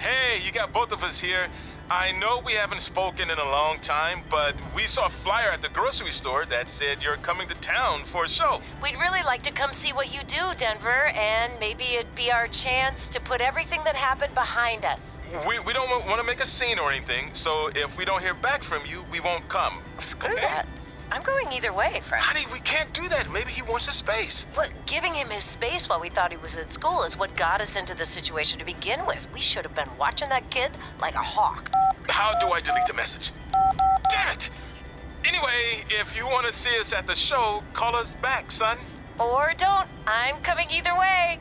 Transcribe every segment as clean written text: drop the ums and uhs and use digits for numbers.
Hey, you got both of us here. I know we haven't spoken in a long time, but we saw a flyer at the grocery store that said you're coming to town for a show. We'd really like to come see what you do, Denver, and maybe it'd be our chance to put everything that happened behind us. We don't want to make a scene or anything, so if we don't hear back from you, we won't come. Screw that. I'm going either way, Frank. Honey, we can't do that. Maybe he wants the space. But giving him his space while we thought he was at school is what got us into the situation to begin with. We should have been watching that kid like a hawk. How do I delete the message? Damn it! Anyway, if you want to see us at the show, call us back, son. Or don't. I'm coming either way.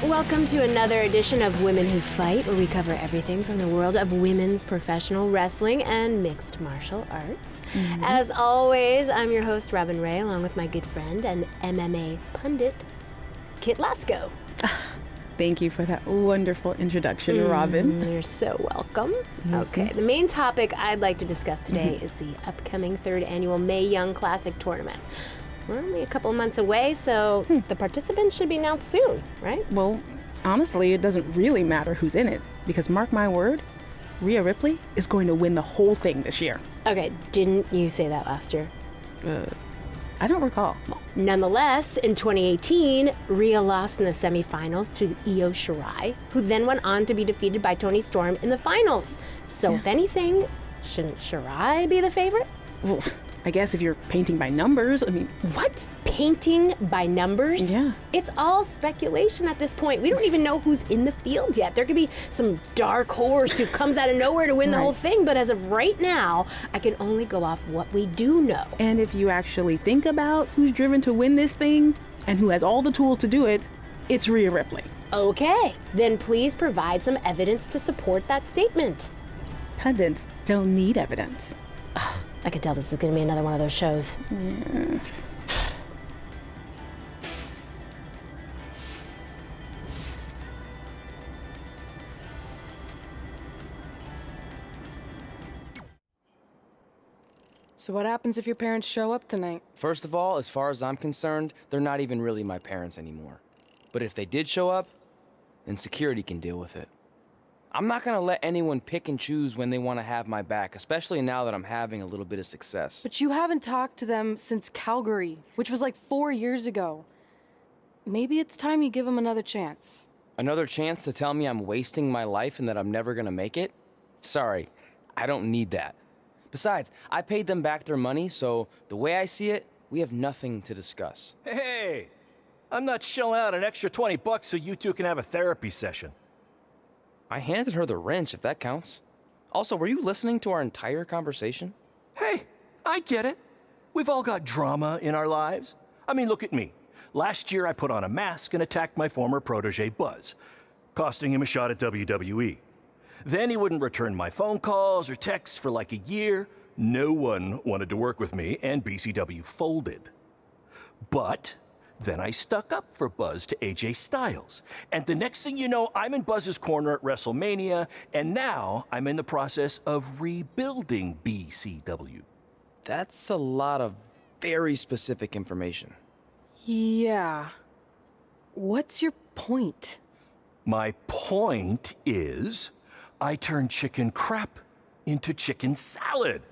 Welcome to another edition of Women Who Fight, where we cover everything from the world of women's professional wrestling and mixed martial arts. As always, I'm your host, Robin Ray, along with my good friend and MMA pundit, Kit Lasko. Thank you for that wonderful introduction, Robin. You're so welcome. Okay, the main topic I'd like to discuss today is the upcoming third annual Mae Young Classic tournament. We're only a couple months away, so the participants should be announced soon, right? Well, honestly, it doesn't really matter who's in it, because mark my word, Rhea Ripley is going to win the whole thing this year. Okay, didn't you say that last year? I don't recall. Nonetheless, in 2018, Rhea lost in the semifinals to Io Shirai, who then went on to be defeated by Toni Storm in the finals. So if anything, shouldn't Shirai be the favorite? Well, I guess if you're painting by numbers, I mean... What? Painting by numbers? Yeah. It's all speculation at this point. We don't even know who's in the field yet. There could be some dark horse who comes out of nowhere to win the whole thing, but as of right now, I can only go off what we do know. And if you actually think about who's driven to win this thing, and who has all the tools to do it, it's Rhea Ripley. Okay, then please provide some evidence to support that statement. Pundits don't need evidence. I can tell this is going to be another one of those shows. Yeah. So what happens if your parents show up tonight? First of all, as far as I'm concerned, they're not even really my parents anymore. But if they did show up, then security can deal with it. I'm not gonna let anyone pick and choose when they want to have my back, especially now that I'm having a little bit of success. But you haven't talked to them since Calgary, which was like 4 years ago. Maybe it's time you give them another chance. Another chance to tell me I'm wasting my life and that I'm never gonna make it? Sorry, I don't need that. Besides, I paid them back their money, so the way I see it, we have nothing to discuss. Hey, I'm not shelling out an extra $20 so you two can have a therapy session. I handed her the wrench, if that counts. Also, were you listening to our entire conversation? Hey, I get it. We've all got drama in our lives. I mean, look at me. Last year, I put on a mask and attacked my former protege, Buzz, costing him a shot at WWE. Then he wouldn't return my phone calls or texts for like a year. No one wanted to work with me, and BCW folded. But then I stuck up for Buzz to AJ Styles. And the next thing you know, I'm in Buzz's corner at WrestleMania, and now I'm in the process of rebuilding BCW. That's a lot of very specific information. Yeah. What's your point? My point is, I turn chicken crap into chicken salad.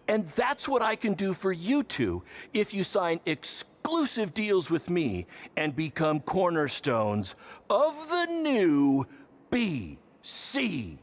And that's what I can do for you two if you sign exclusive deals with me and become cornerstones of the new BCW.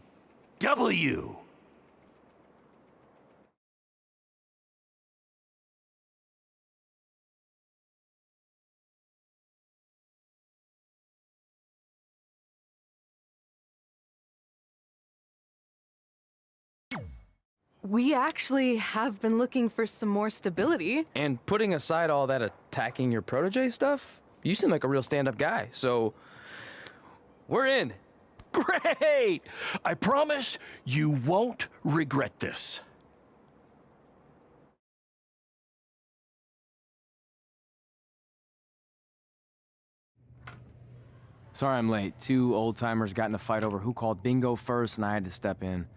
We actually have been looking for some more stability. And putting aside all that attacking your protege stuff, you seem like a real stand-up guy, so we're in. Great! I promise you won't regret this. Sorry I'm late. Two old-timers got in a fight over who called bingo first, and I had to step in.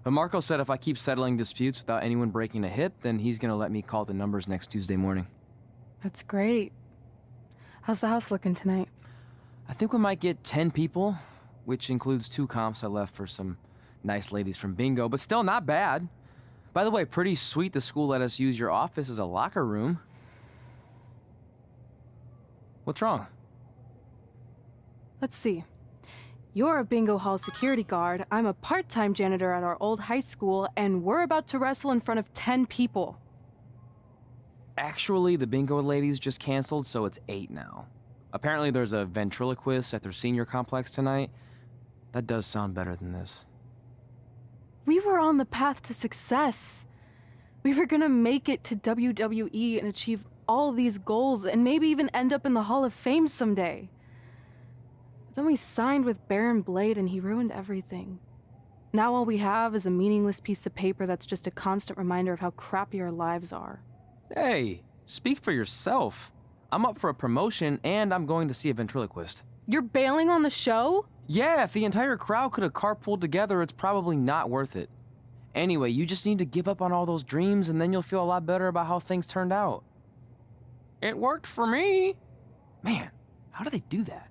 But Marco said if I keep settling disputes without anyone breaking a hip, then he's gonna let me call the numbers next Tuesday morning. That's great. How's the house looking tonight? I think we might get 10 people, which includes 2 comps I left for some nice ladies from bingo, but still not bad. By the way, pretty sweet the school let us use your office as a locker room. What's wrong? Let's see. You're a bingo hall security guard, I'm a part-time janitor at our old high school, and we're about to wrestle in front of 10 people. Actually, the bingo ladies just canceled, so it's 8 now. Apparently there's a ventriloquist at their senior complex tonight. That does sound better than this. We were on the path to success. We were gonna make it to WWE and achieve all these goals and maybe even end up in the Hall of Fame someday. Then we signed with Baron Blade and he ruined everything. Now all we have is a meaningless piece of paper that's just a constant reminder of how crappy our lives are. Hey, speak for yourself. I'm up for a promotion and I'm going to see a ventriloquist. You're bailing on the show? Yeah, if the entire crowd could have carpooled together, it's probably not worth it. Anyway, you just need to give up on all those dreams and then you'll feel a lot better about how things turned out. It worked for me. Man, how do they do that?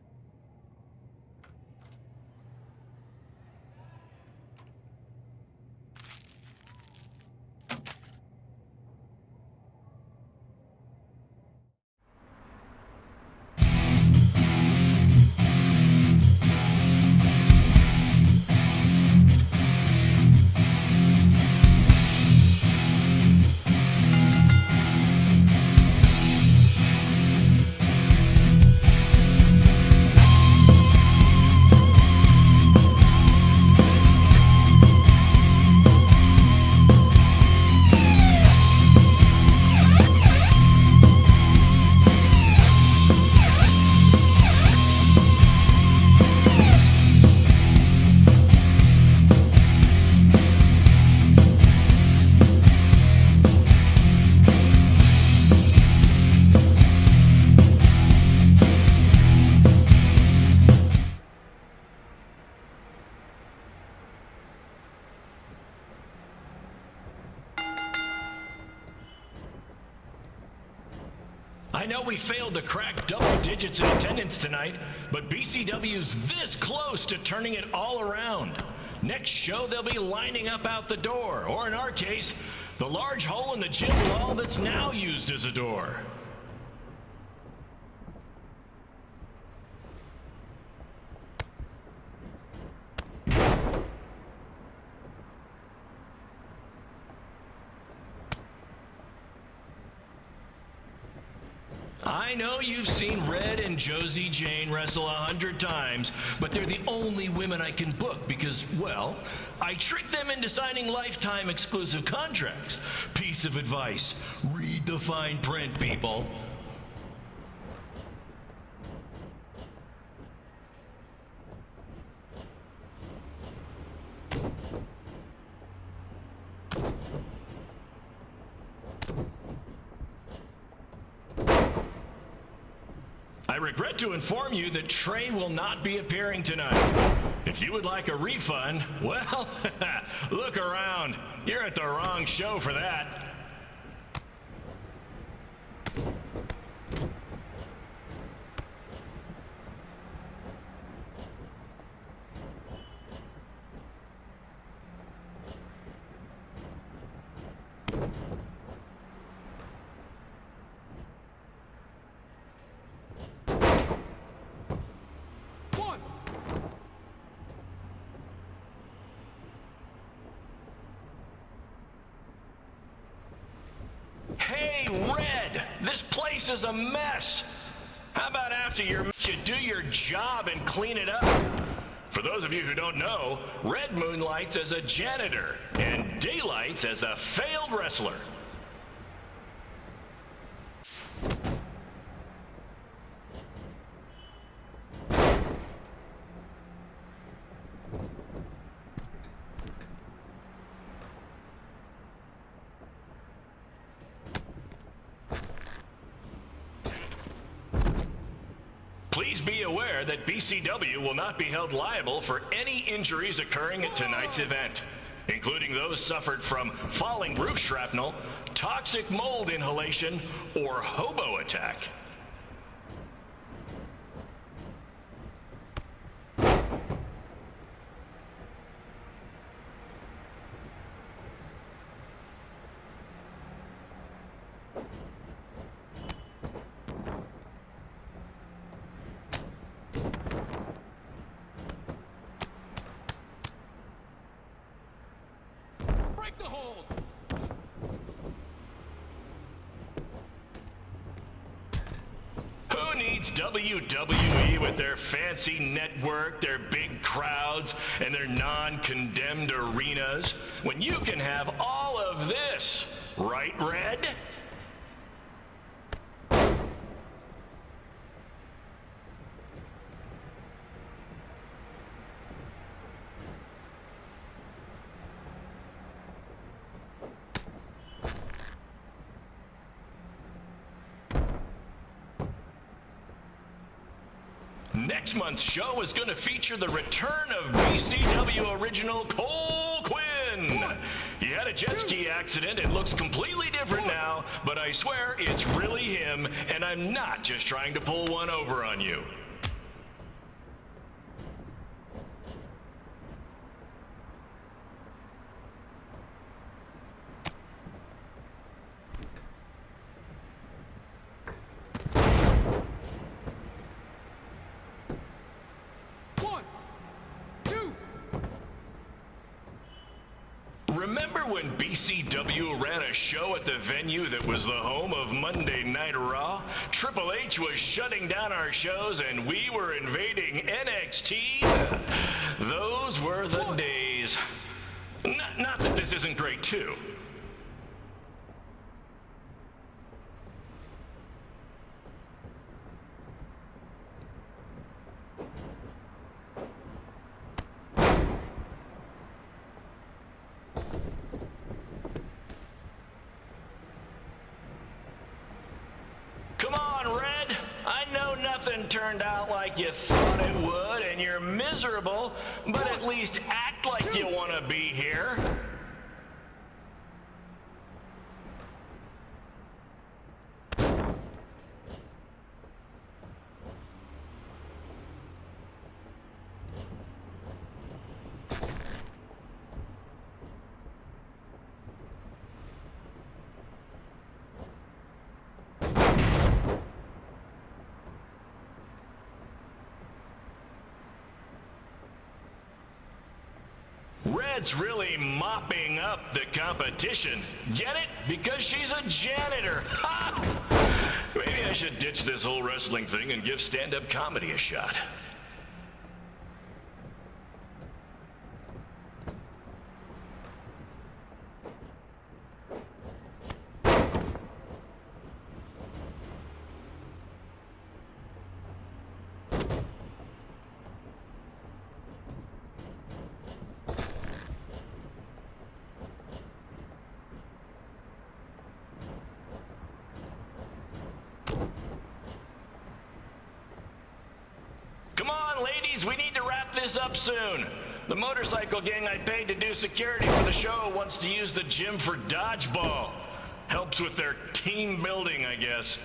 I know we failed to crack double digits in attendance tonight, but BCW's this close to turning it all around. Next show, they'll be lining up out the door, or in our case, the large hole in the gym wall that's now used as a door. I know you've seen Red and Josie Jane wrestle 100 times, but they're the only women I can book because, well, I tricked them into signing lifetime exclusive contracts. Piece of advice, read the fine print, people. I regret to inform you that Trey will not be appearing tonight. If you would like a refund, well, look around. You're at the wrong show for that. Hey, Red, this place is a mess. How about after you do your job and clean it up? For those of you who don't know, Red moonlights as a janitor and daylights as a failed wrestler. Please be aware that BCW will not be held liable for any injuries occurring at tonight's event, including those suffered from falling roof shrapnel, toxic mold inhalation, or hobo attack. Break the hold! Who needs WWE with their fancy network, their big crowds, and their non-condemned arenas, when you can have all of this, right, Red? Next month's show is going to feature the return of BCW original Cole Quinn. He had a jet ski accident and looks completely different now, but I swear it's really him, and I'm not just trying to pull one over on you. Remember when BCW ran a show at the venue that was the home of Monday Night Raw? Triple H was shutting down our shows and we were invading NXT? Those were the days. Not that this isn't great too. Come on, Red. I know nothing turned out like you thought it would, and you're miserable, but at least act like you want to be here. Red's really mopping up the competition. Get it? Because she's a janitor. Ha! Maybe I should ditch this whole wrestling thing and give stand-up comedy a shot. Come on, ladies, we need to wrap this up soon. The motorcycle gang I paid to do security for the show wants to use the gym for dodgeball. Helps with their team building, I guess.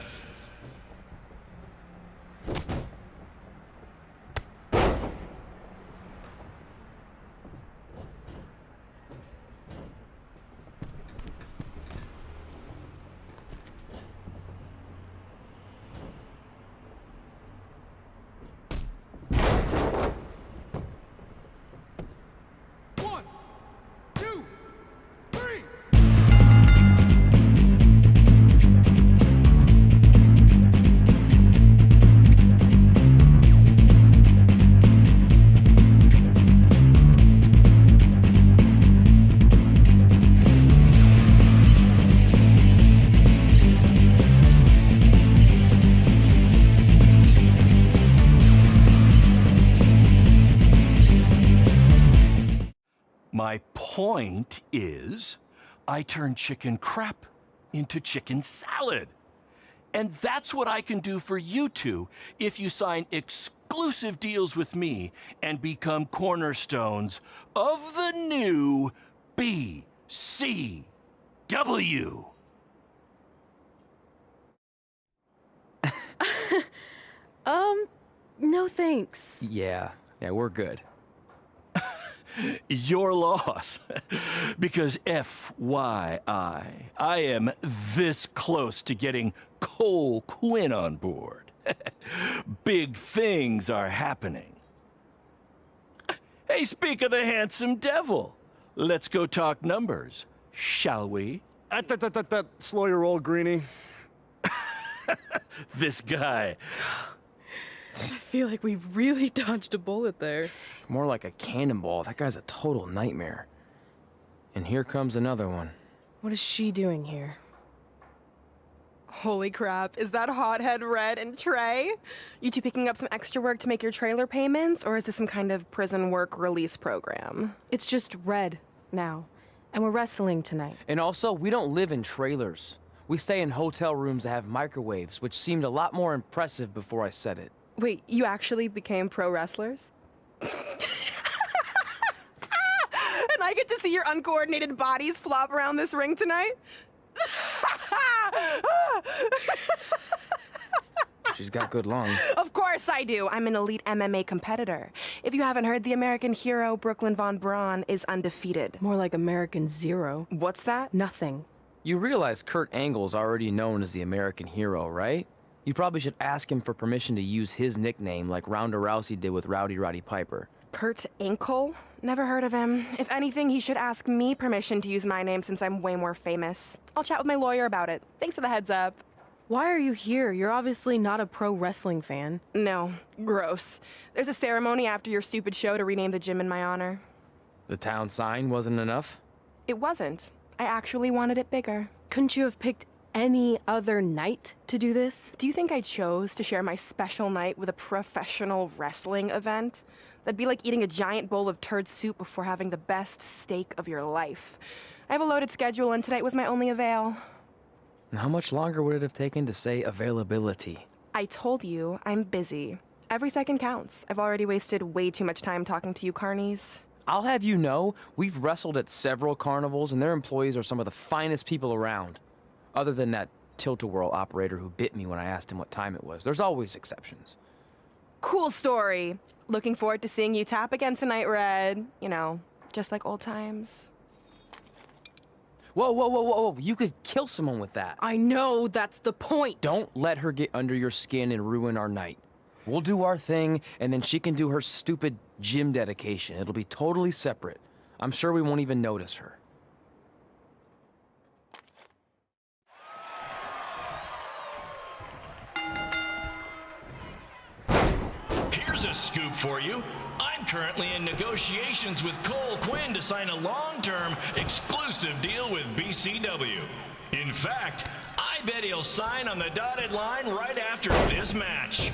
My point is, I turn chicken crap into chicken salad. And that's what I can do for you two if you sign exclusive deals with me and become cornerstones of the new BCW. No thanks. Yeah, we're good. Your loss. Because FYI, I am this close to getting Cole Quinn on board. Big things are happening. Hey, speak of the handsome devil. Let's go talk numbers, shall we? Slow your roll, Greenie. This guy. I feel like we really dodged a bullet there. More like a cannonball. That guy's a total nightmare. And here comes another one. What is she doing here? Holy crap, is that hothead Red and Trey? You two picking up some extra work to make your trailer payments, or is this some kind of prison work release program? It's just Red now. And we're wrestling tonight. And also, we don't live in trailers. We stay in hotel rooms that have microwaves, which seemed a lot more impressive before I said it. Wait, you actually became pro wrestlers? And I get to see your uncoordinated bodies flop around this ring tonight? She's got good lungs. Of course I do. I'm an elite MMA competitor. If you haven't heard, the American hero, Brooklyn Von Braun, is undefeated. More like American Zero. What's that? Nothing. You realize Kurt Angle's already known as the American hero, right? You probably should ask him for permission to use his nickname like Ronda Rousey did with Rowdy Roddy Piper. Kurt Angle? Never heard of him. If anything, he should ask me permission to use my name since I'm way more famous. I'll chat with my lawyer about it. Thanks for the heads up. Why are you here? You're obviously not a pro wrestling fan. No, gross. There's a ceremony after your stupid show to rename the gym in my honor. The town sign wasn't enough? It wasn't. I actually wanted it bigger. Couldn't you have picked any other night to do this? Do you think I chose to share my special night with a professional wrestling event? That'd be like eating a giant bowl of turd soup before having the best steak of your life. I have a loaded schedule, and tonight was my only avail. And how much longer would it have taken to say availability? I told you, I'm busy. Every second counts. I've already wasted way too much time talking to you carnies. I'll have you know, we've wrestled at several carnivals, and their employees are some of the finest people around. Other than that tilt-a-whirl operator who bit me when I asked him what time it was. There's always exceptions. Cool story. Looking forward to seeing you tap again tonight, Red. You know, just like old times. Whoa. You could kill someone with that. I know, that's the point. Don't let her get under your skin and ruin our night. We'll do our thing, and then she can do her stupid gym dedication. It'll be totally separate. I'm sure we won't even notice her. Here's a scoop for you. I'm currently in negotiations with Cole Quinn to sign a long-term exclusive deal with BCW. In fact, I bet he'll sign on the dotted line right after this match.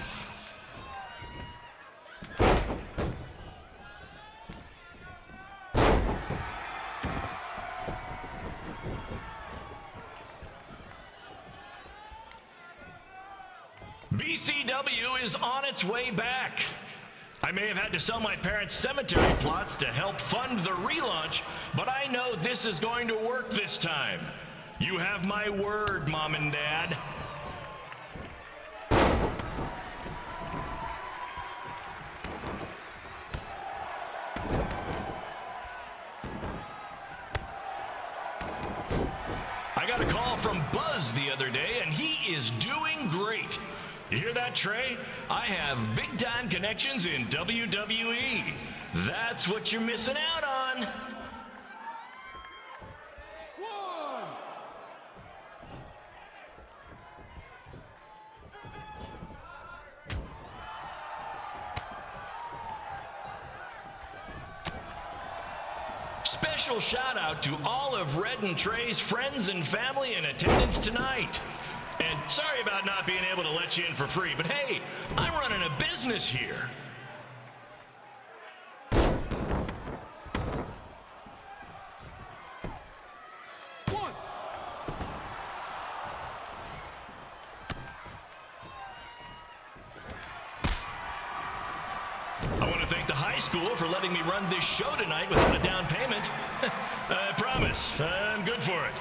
BCW is on its way back. I may have had to sell my parents' cemetery plots to help fund the relaunch, but I know this is going to work this time. You have my word, Mom and Dad. I got a call from Buzz the other day, and he is doing great. You hear that, Trey? I have big-time connections in WWE. That's what you're missing out on. Special shout out to all of Red and Trey's friends and family in attendance tonight. And sorry about not being able to let you in for free, but hey, I'm running a business here. high school for letting me run this show tonight without a down payment. I promise, I'm good for it.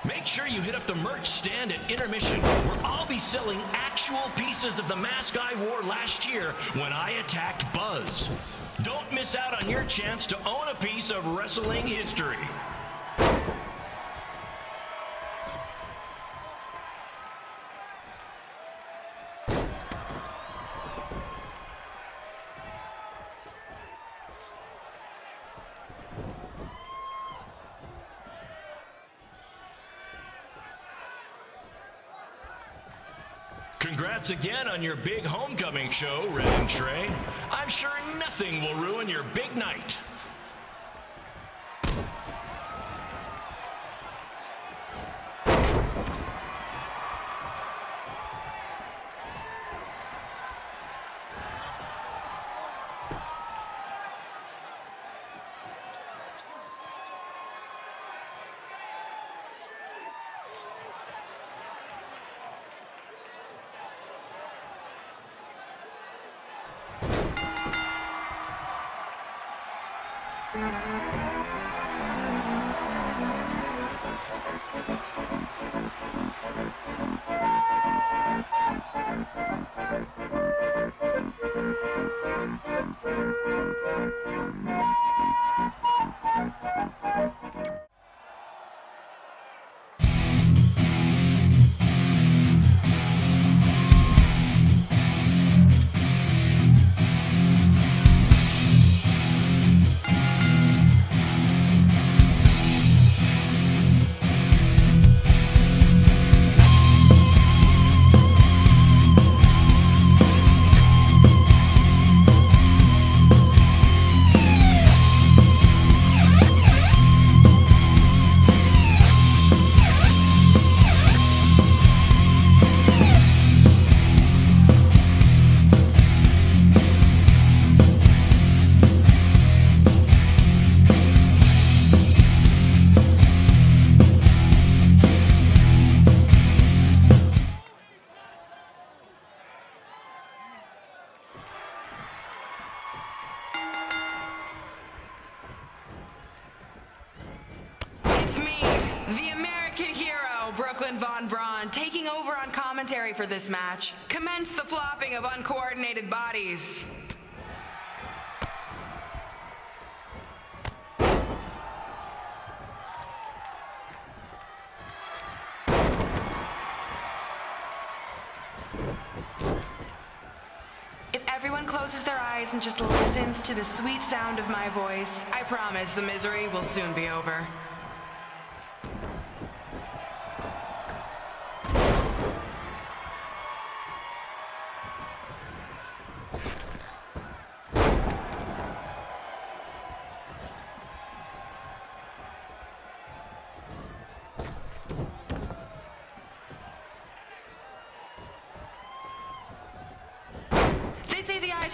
Make sure you hit up the merch stand at intermission, where I'll be selling actual pieces of the mask I wore last year when I attacked Buzz. Don't miss out on your chance to own a piece of wrestling history. Congrats again on your big homecoming show, Red and Trey. I'm sure nothing will ruin your big night. Taking over on commentary for this match. Commence the flopping of uncoordinated bodies. If everyone closes their eyes and just listens to the sweet sound of my voice, I promise the misery will soon be over.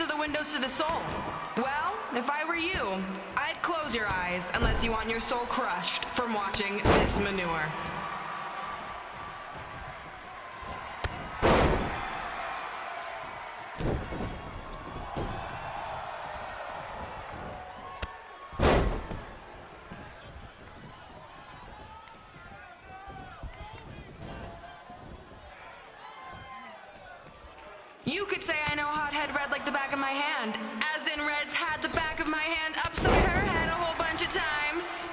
Are the windows to the soul. Well, if I were you, I'd close your eyes unless you want your soul crushed from watching this manure. You could say I know Hothead Red like the back of my hand, as in Red's had the back of my hand upside her head a whole bunch of times.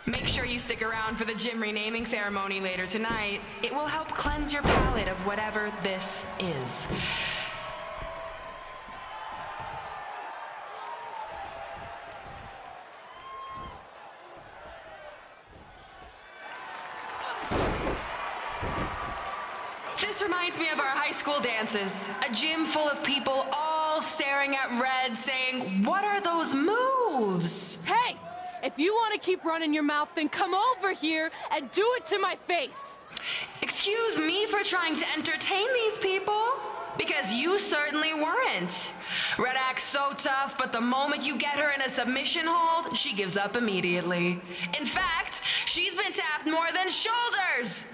Make sure you stick around for the gym renaming ceremony later tonight. It will help cleanse your palate of whatever this is. This reminds me of our high school dances. A gym full of people all staring at Red saying, "What are those moves?" Hey! If you want to keep running your mouth, then come over here and do it to my face! Excuse me for trying to entertain these people? Because you certainly weren't. Red acts so tough, but the moment you get her in a submission hold, she gives up immediately. In fact, she's been tapped more than shoulders.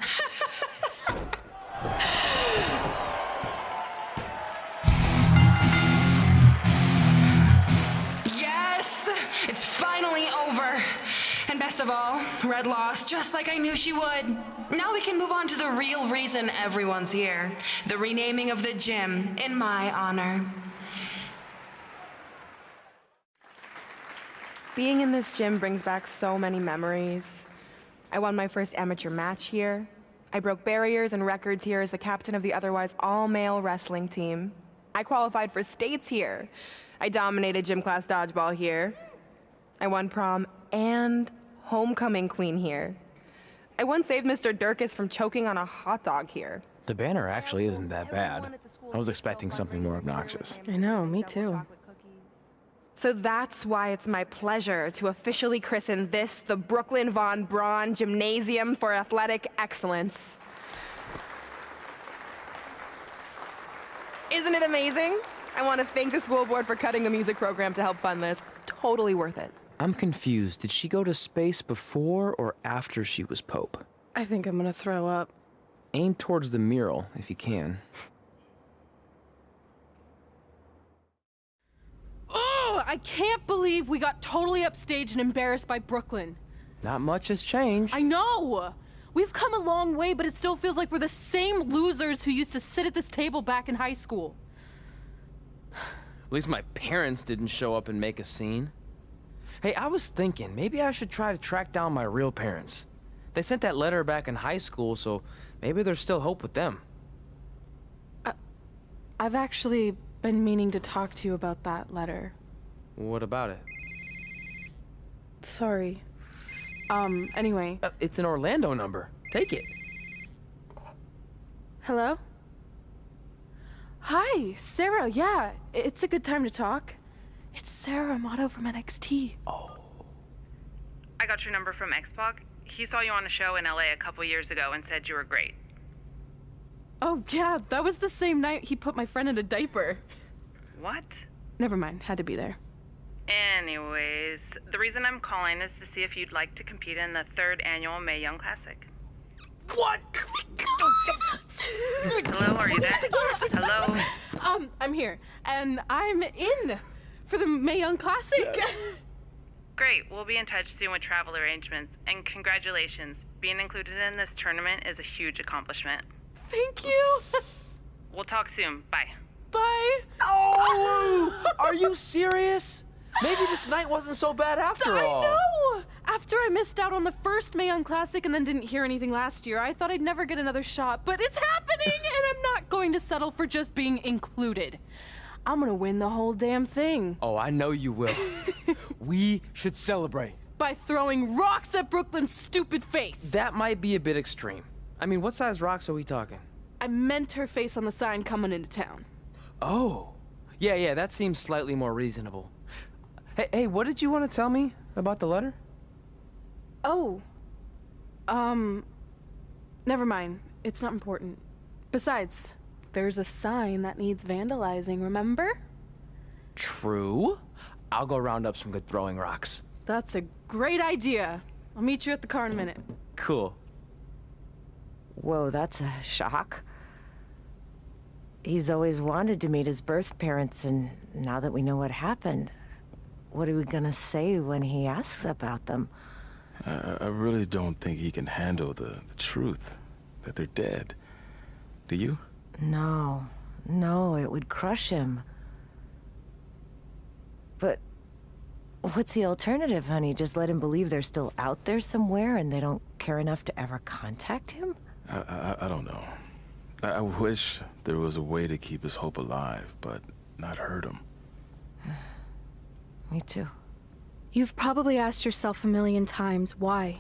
Yes, it's finally over. And best of all, Red lost just like I knew she would. Now we can move on to the real reason everyone's here. The renaming of the gym in my honor. Being in this gym brings back so many memories. I won my first amateur match here. I broke barriers and records here as the captain of the otherwise all-male wrestling team. I qualified for states here. I dominated gym class dodgeball here. I won prom and homecoming queen here. I once saved Mr. Durkis from choking on a hot dog here. The banner actually isn't that bad. I was expecting something more obnoxious. I know, me too. So that's why it's my pleasure to officially christen this the Brooklyn Von Braun Gymnasium for Athletic Excellence. Isn't it amazing? I want to thank the school board for cutting the music program to help fund this. Totally worth it. I'm confused. Did she go to space before or after she was Pope? I think I'm gonna throw up. Aim towards the mural, if you can. Oh, I can't believe we got totally upstaged and embarrassed by Brooklyn. Not much has changed. I know! We've come a long way, but it still feels like we're the same losers who used to sit at this table back in high school. At least my parents didn't show up and make a scene. Hey, I was thinking, maybe I should try to track down my real parents. They sent that letter back in high school, so maybe there's still hope with them. I've actually been meaning to talk to you about that letter. What about it? Sorry. Anyway. It's an Orlando number. Take it. Hello? Hi, Sarah. Yeah, it's a good time to talk. It's Sarah Amato from NXT. Oh. I got your number from X-Pac. He saw you on a show in LA a couple years ago and said you were great. Oh, yeah, that was the same night he put my friend in a diaper. What? Never mind, had to be there. Anyways, the reason I'm calling is to see if you'd like to compete in the 3rd annual Mae Young Classic. What? Hello, are you there? Hello? I'm here, and I'm in for the Mae Young Classic. Great, we'll be in touch soon with travel arrangements, and congratulations. Being included in this tournament is a huge accomplishment. Thank you. We'll talk soon. Bye. Bye. Oh! Are you serious? Maybe this night wasn't so bad after all. I know! After I missed out on the first Mae Young Classic and then didn't hear anything last year, I thought I'd never get another shot, but it's happening, and I'm not going to settle for just being included. I'm gonna win the whole damn thing. Oh, I know you will. We should celebrate. By throwing rocks at Brooklyn's stupid face. That might be a bit extreme. I mean, what size rocks are we talking? I meant her face on the sign coming into town. Oh. Yeah, that seems slightly more reasonable. Hey, what did you want to tell me about the letter? Oh. Never mind. It's not important. Besides, there's a sign that needs vandalizing, remember? True. I'll go round up some good throwing rocks. That's a great idea. I'll meet you at the car in a minute. Cool. Whoa, that's a shock. He's always wanted to meet his birth parents, and now that we know what happened, what are we gonna say when he asks about them? I really don't think he can handle the truth, that they're dead. Do you? No, it would crush him. But what's the alternative, honey? Just let him believe they're still out there somewhere and they don't care enough to ever contact him? I don't know. I wish there was a way to keep his hope alive, but not hurt him. Me too. You've probably asked yourself a million times, why?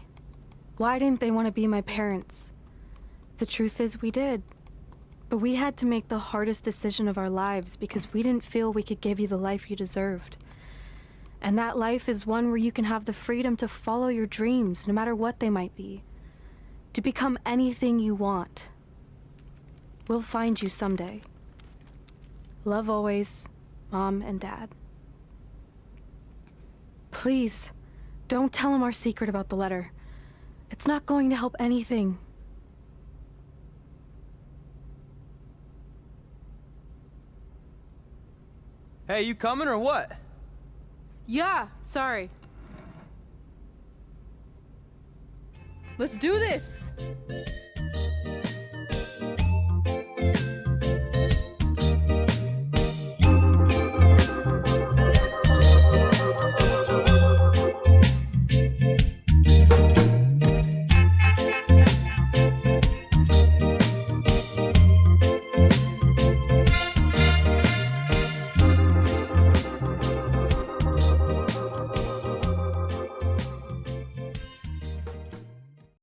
Why didn't they want to be my parents? The truth is we did. But we had to make the hardest decision of our lives because we didn't feel we could give you the life you deserved. And that life is one where you can have the freedom to follow your dreams, no matter what they might be. To become anything you want. We'll find you someday. Love always, Mom and Dad. Please, don't tell him our secret about the letter. It's not going to help anything. Hey, you coming or what? Yeah, sorry. Let's do this!